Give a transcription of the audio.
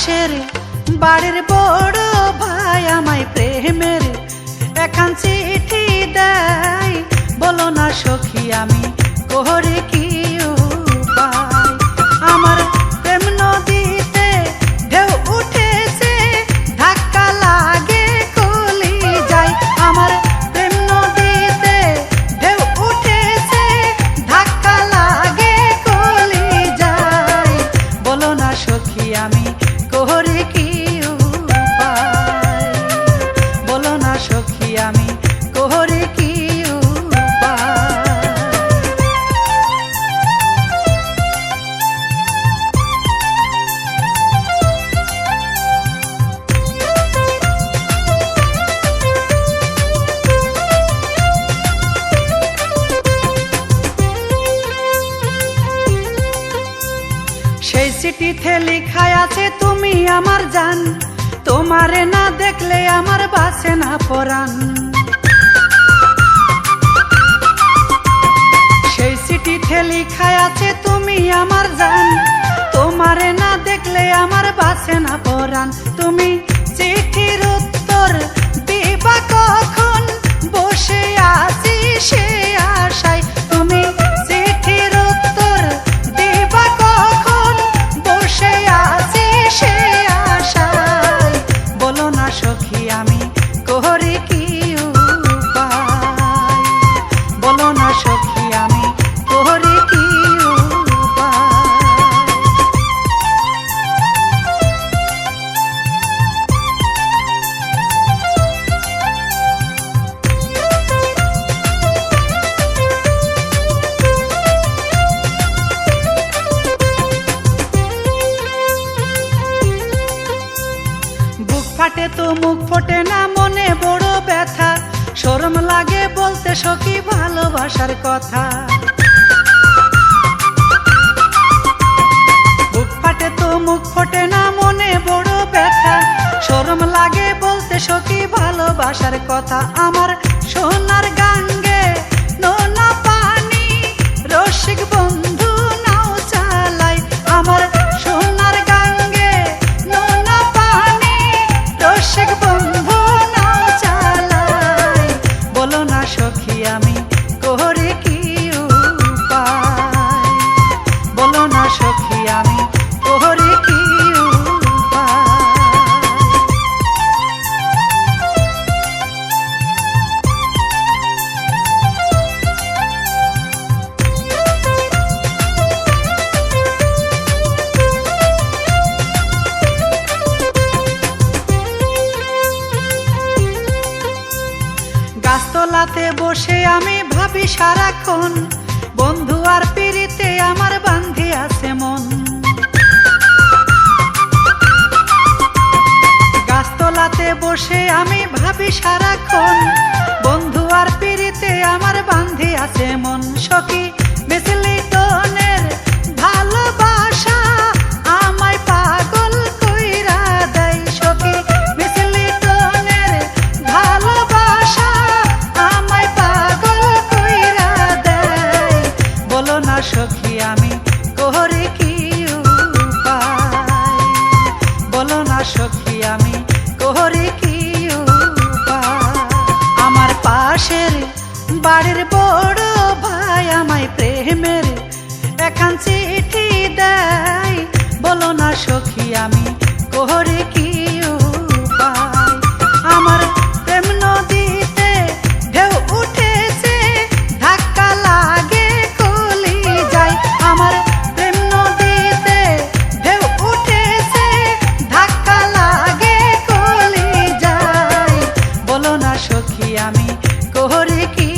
পাশের বাড়ির বড় ভাই আমায় প্রেমের এখান চিঠি দেয়। বলো না সখী আমি করে কি উপায়। আমার প্রেম নদীতে ঢেউ উঠেছে, ধাক্কা লাগে কলি যায়। আমার প্রেম নদীতে ঢেউ উঠেছে, ধাক্কা লাগে কলি যায়। বলো না সখী আমি করে কি উপায়। বলো না সখী আমি করে কি উপায়। সেই চিঠিতে লেখা আছে তুমি আমার জান, তোমারে না দেখলে আমার বাসে না পরাণ। সেই চিঠিতে লেখা আছে তুমি আমার জান, তোমারে না দেখলে আমার বাসে না পরাণ। তুমি চিঠির উত্তর দিবা কখন, বসে আছি সে আশায়। তুমি চিঠির উত্তর দিবা কখন, বসে আছি সে আশায়। বলো না সখী আমি করে কি উপায়। বলো না সখী আমি করে কি উপায়। বুক ফাটে তো মুখ ফোটে না, মনে বড় ব্যথা। শরম লাগে বলতে সখী ভালোবাসার কথা। বুক ফাটে তো মুখ ফোটে না, মনে বড় ব্যথা। শরম লাগে বলতে সখী ভালোবাসার কথা। আমার সোনার গাঙ্গে নোনা পানি, রসিক বন্ধু নাও চালাই। আমার সোনার গাঙ্গে নোনা পানি, রসিক বন্ধু নাও চালাই। বলো না সখী আমি করে কি উপায়। বলো না সখী আমি করে কি উপায়। গাছতলাতে বসে আমি ভাবি সারাক্ষণ, বন্ধু আর পিরিতে আমার বান্ধি আছে মন। গাছতলাতে বসে আমি ভাবি সারাক্ষণ, বন্ধু আর পিরিতে আমার বান্ধি আছে মন। সখী মিসলিটনের ভালোবাসা আমায় পাগল কইরা দেয়। সখী মিসলিটনের ভালোবাসা আমায় পাগল কইরা দেয়। বলো না সখী আমি করে কি উপায়। বলো না সখী আমি করে কি উপায়। আমার পাশের বাড়ির বড় ভাই আমায় প্রেমের এখান চিঠি দেয়। বলো না সখী আমি করে কি উপায়। আমার প্রেম নদীতে ঢেউ উঠেছে, ধাক্কা লাগে কলি যায়। আমার প্রেম নদীতে ঢেউ উঠেছে, ধাক্কা লাগে কলি যায়। বলো না সখী আমি করে কি